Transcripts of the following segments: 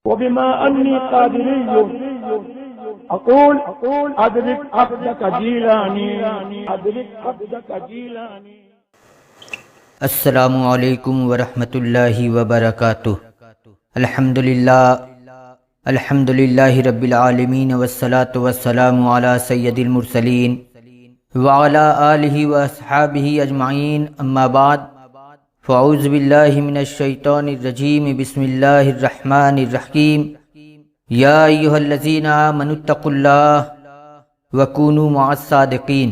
وبما أني قادري أقول أدرك عبدك جيلاني أدرك عبدك جيلاني. السلام علیکم ورحمۃ اللہ وبرکاتہ. الحمد للہ رب العالمین والصلاة والسلام علی سید المرسلین وعلی آلہ واصحابہ اجمعین. اما بعد فاعوذ باللہ من الشیطان الرجیم. بسم اللہ الرحمن الرحیم. یا ایھا الذین آمنوا اتقوا اللہ وکونوا مع الصادقین.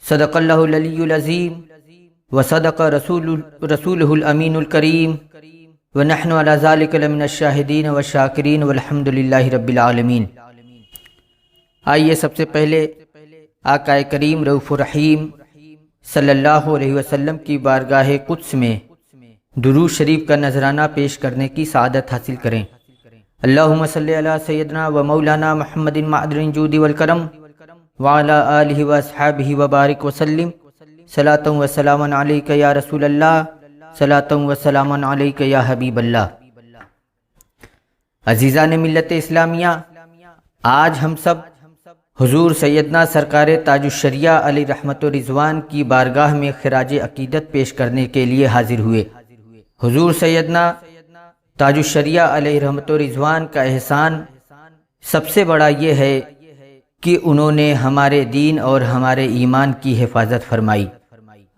صدق اللہ العلی العظیم وصدق رسولہ الامین الکریم ونحن علی ذلک لمن الشاہدین والشاکرین والحمد للہ رب العالمین. آئیے سب سے پہلے آقا کریم رؤوف الرحیم صلی اللہ علیہ وسلم کی بارگاہ قدس میں درود شریف کا نذرانہ پیش کرنے کی سعادت حاصل کریں. اللہم صلی علی سیدنا و مولانا محمد معدن الجود والکرم وعلی آلہ واصحابہ وبارک وسلم. صلاۃ و سلام علیک یا رسول اللہ، صلاۃ و سلام علیک یا حبیب اللہ. عزیزان ملت اسلامیہ، آج ہم سب حضور سیدنا سرکار تاج الشریعہ علیہ رحمت و رضوان کی بارگاہ میں خراج عقیدت پیش کرنے کے لیے حاضر ہوئے. حضور سیدنا تاج الشریعہ علیہ رحمت و رضوان کا احسان سب سے بڑا یہ ہے کہ انہوں نے ہمارے دین اور ہمارے ایمان کی حفاظت فرمائی.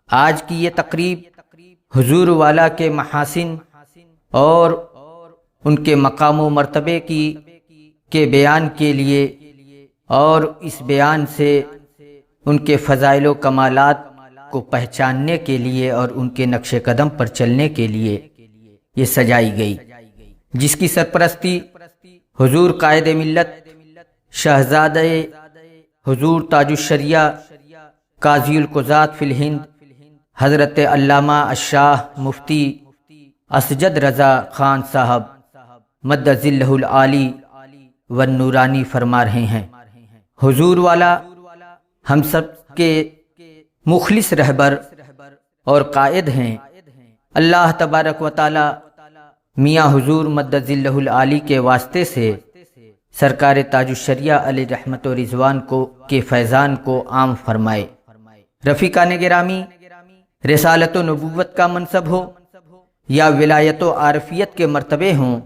آج کی یہ تقریب حضور والا کے محاسن اور ان کے مقام و مرتبے کے بیان کے لیے اور اس بیان سے ان کے فضائل و کمالات کو پہچاننے کے لیے اور ان کے نقش قدم پر چلنے کے لیے یہ سجائی گئی، جس کی سرپرستی حضور قائد ملت شہزادہ حضور تاج الشریعہ قاضی القضات فی الہند حضرت علامہ الشاہ مفتی اسجد رضا خان صاحب مد ظلہ العالی والنورانی فرما رہے ہیں. حضور والا ہم سب کے مخلص رہبر اور قائد ہیں. اللہ تبارک و تعالی میاں حضور مد ظلہ العالی کے واسطے سے سرکار تاج الشریعہ علیہ رحمت و رضوان کے فیضان کو عام فرمائے. رفیقان گرامی، رسالت و نبوت کا منصب ہو یا ولایت و عارفیت کے مرتبے ہوں،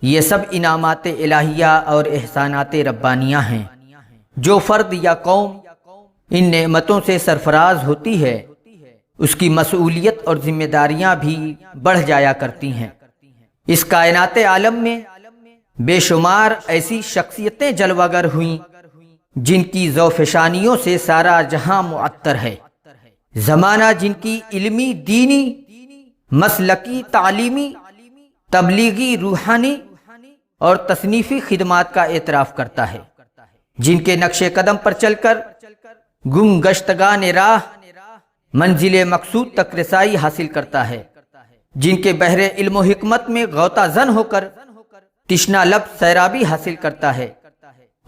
یہ سب انعامات الہیہ اور احسانات ربانیہ ہیں. جو فرد یا قوم ان نعمتوں سے سرفراز ہوتی ہے، اس کی مسئولیت اور ذمہ داریاں بھی بڑھ جایا کرتی ہیں. اس کائنات عالم میں بے شمار ایسی شخصیتیں جلوہ گر ہوئیں جن کی ذوفشانیوں سے سارا جہاں معطر ہے. زمانہ جن کی علمی، دینی، مسلکی، تعلیمی، تبلیغی، روحانی اور تصنیفی خدمات کا اعتراف کرتا ہے، جن کے نقش قدم پر چل کر گم گشتگان راہ منزل مقصود تک رسائی حاصل کرتا ہے، جن کے بحر علم و حکمت میں غوطہ زن ہو کر تشنا لب سیرابی حاصل کرتا ہے،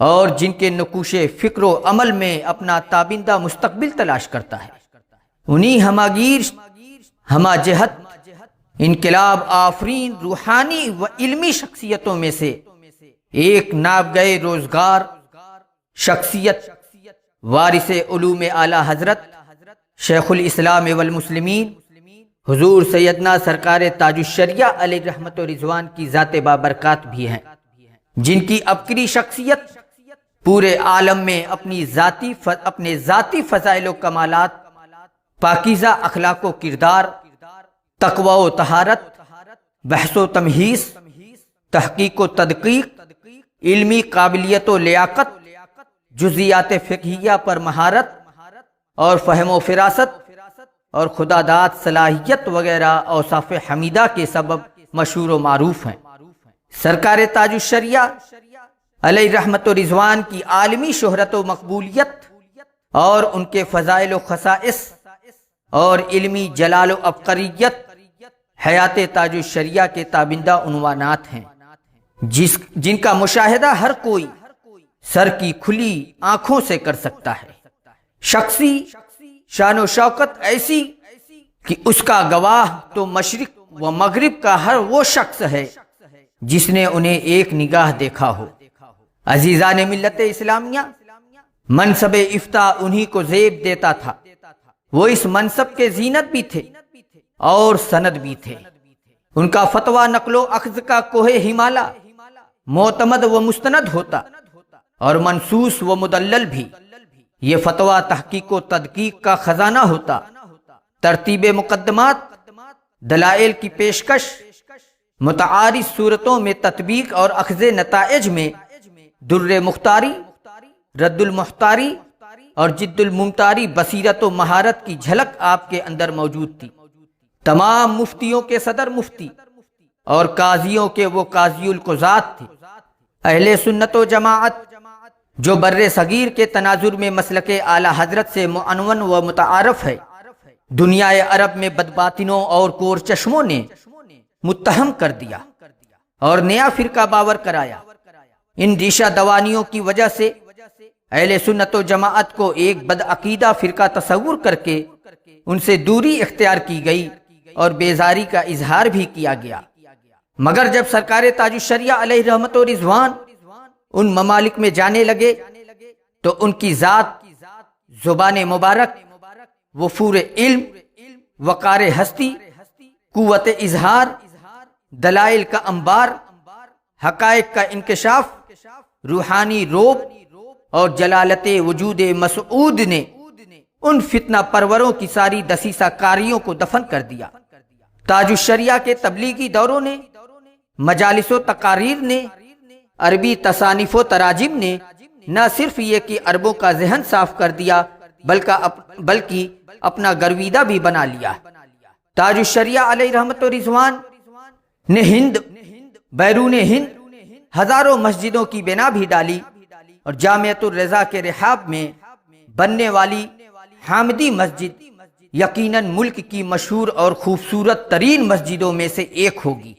اور جن کے نقوش فکر و عمل میں اپنا تابندہ مستقبل تلاش کرتا ہے. انہی ہماگیر، ہما جہت، انقلاب آفرین روحانی و علمی شخصیتوں میں سے ایک ناب گئے روزگار شخصیت وارث علوم اعلیٰ حضرت شیخ الاسلام والمسلمین حضور سیدنا سرکار تاج الشریعہ علیہ رحمت و رضوان کی ذات بابرکات بھی ہیں، جن کی ابکری شخصیت پورے عالم میں اپنے ذاتی فضائل و کمالات، پاکیزہ اخلاق و کردار، تقوی و طہارت، بحث و تمحیص، تحقیق و تدقیق، علمی قابلیت و لیاقت، جزیات فقہیہ پر مہارت اور فہم و فراست اور خدا داد صلاحیت وغیرہ اوصاف حمیدہ کے سبب مشہور و معروف ہیں. سرکار تاج الشریعہ علیہ رحمت و رضوان کی عالمی شہرت و مقبولیت اور ان کے فضائل و خصائص اور علمی جلال و عبقریت حیات تاج الشریعہ کے تابندہ عنوانات ہیں، جن کا مشاہدہ ہر کوئی سر کی کھلی آنکھوں سے کر سکتا ہے. شخصی شان و شوکت ایسی کہ اس کا گواہ تو مشرق و مغرب کا ہر وہ شخص ہے جس نے انہیں ایک نگاہ دیکھا ہو۔ عزیزان ملت اسلامیہ، منصب افتاء انہی کو زیب دیتا تھا۔ وہ اس منصب کے زینت بھی تھے اور سند بھی تھے۔ ان کا فتویٰ نقل و اخذ کا کوہ ہمالا، معتمد و مستند ہوتا اور منصوص و مدلل بھی۔ یہ فتویٰ تحقیق و تدقیق کا خزانہ ہوتا۔ ترتیب مقدمات، دلائل کی پیشکش، متعارض صورتوں میں تطبیق اور اخذ نتائج میں در مختاری، رد المختاری اور جد الممتاری بصیرت و مہارت کی جھلک آپ کے اندر موجود تھی۔ تمام مفتیوں کے صدر مفتی اور قاضیوں کے وہ قاضی القضات تھے۔ اہل سنت و جماعت جو بر صغیر کے تناظر میں مسلک اعلی حضرت سے معنون و متعارف ہے، دنیا عرب میں بدباطنوں اور کور چشموں نے متہم کر دیا اور نیا فرقہ باور کرایا۔ ان ریشہ دوانیوں کی وجہ سے اہل سنت و جماعت کو ایک بدعقیدہ فرقہ تصور کر کے ان سے دوری اختیار کی گئی اور بیزاری کا اظہار بھی کیا گیا۔ مگر جب سرکار تاج الشریعہ علیہ رحمت و رضوان ان ممالک میں جانے لگے تو ان کی ذات، زبان مبارک، وفور علم، وقار ہستی، قوت اظہار، دلائل کا انبار، حقائق کا انکشاف، روحانی روب اور جلالت وجود مسعود نے ان فتنہ پروروں کی ساری دسیسہ کاریوں کو دفن کر دیا۔ تاج الشریعہ کے تبلیغی دوروں نے، مجالس و تقاریر نے، عربی تصانیف و تراجم نے نہ صرف یہ کہ عربوں کا ذہن صاف کر دیا بلکہ اپنا گرویدہ بھی بنا لیا۔ تاج الشریعہ علیہ رحمت و رضوان نے ہند، بیرون ہند ہزاروں مسجدوں کی بنا بھی ڈالی اور جامعۃ الرضا کے رحاب میں بننے والی حامدی مسجد یقیناً ملک کی مشہور اور خوبصورت ترین مسجدوں میں سے ایک ہوگی۔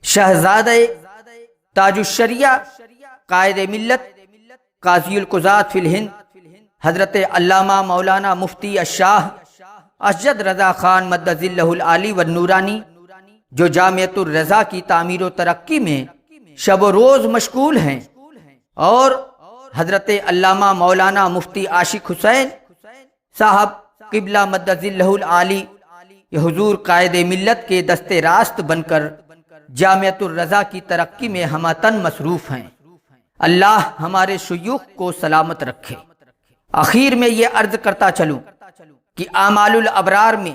شہزادہ تاج الشریعہ، قائد ملت، قاضی القضات فی الہند، حضرت علامہ مولانا مفتی الشاہ اشجد رضا خان مد ظلہ العالی والنورانی، جو جامعۃ الرضا کی تعمیر و ترقی میں شب و روز مشغول ہیں، اور حضرت علامہ مولانا مفتی عاشق حسین صاحب قبلہ مد ظلہ العالی، یہ حضور قائد ملت کے دست راست بن کر جامعۃ الرضا کی ترقی میں ہمہ تن مصروف ہیں۔ اللہ ہمارے شیوخ کو سلامت رکھے۔ آخر میں یہ عرض کرتا چلوں کہ اعمال الابرار میں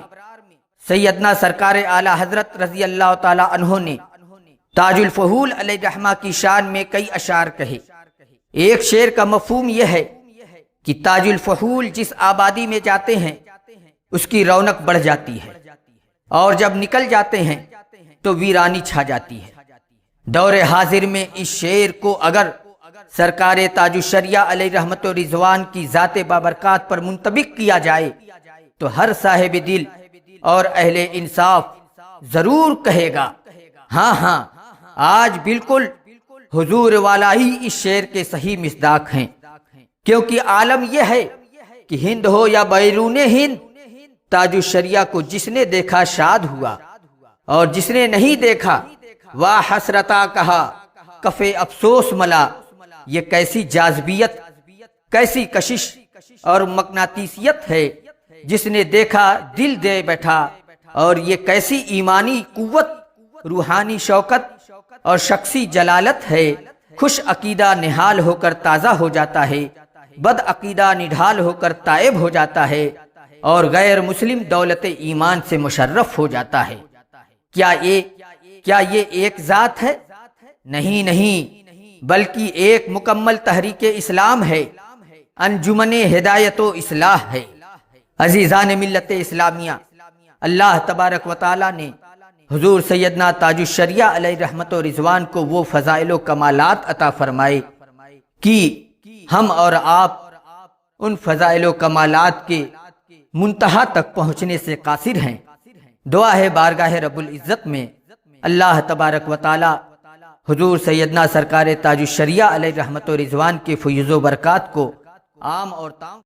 سیدنا سرکار اعلی حضرت رضی اللہ تعالی عنہ نے تاج الفحول علیہ رحمہ کی شان میں کئی اشعار کہے۔ ایک شعر کا مفہوم یہ ہے کہ تاج الفحول جس آبادی میں جاتے ہیں اس کی رونق بڑھ جاتی ہے، اور جب نکل جاتے ہیں تو ویرانی چھا جاتی ہے۔ دور حاضر میں اس شعر کو اگر سرکار تاج الشریعہ علیہ رحمت و رضوان کی ذات بابرکات پر منطبق کیا جائے تو ہر صاحب دل اور اہل انصاف ضرور کہے گا ہاں آج بالکل حضور والا ہی اس شعر کے صحیح مصداق ہیں، کیونکہ عالم یہ ہے کہ ہند ہو یا بیرون ہند، تاج الشریعہ کو جس نے دیکھا شاد ہوا، اور جس نے نہیں دیکھا واہ حسرتا کہا، کف افسوس ملا۔ یہ کیسی جاذبیت، کیسی کشش اور مقناطیسیت ہے، جس نے دیکھا دل دے بیٹھا، اور یہ کیسی ایمانی قوت، روحانی شوکت اور شخصی جلالت ہے۔ خوش عقیدہ نہال ہو کر تازہ ہو جاتا ہے، بد عقیدہ نڈھال ہو کر تائب ہو جاتا ہے، اور غیر مسلم دولت ایمان سے مشرف ہو جاتا ہے۔ کیا یہ ایک ذات ہے؟ نہیں، بلکہ ایک مکمل تحریک اسلام ہے، انجمن ہدایت و اصلاح ہے۔ عزیزان ملت اسلامیہ، اللہ تبارک و تعالی نے حضور سیدنا تاج الشریعہ علیہ رحمت و رضوان کو وہ فضائل و کمالات عطا فرمائے کہ ہم اور آپ ان فضائل و کمالات کے منتہا تک پہنچنے سے قاصر ہیں۔ دعا ہے بارگاہ رب العزت میں اللہ تبارک و تعالی حضور سیدنا سرکار تاج الشریعہ علیہ رحمت و رضوان کے فیض و برکات کو عام اور تام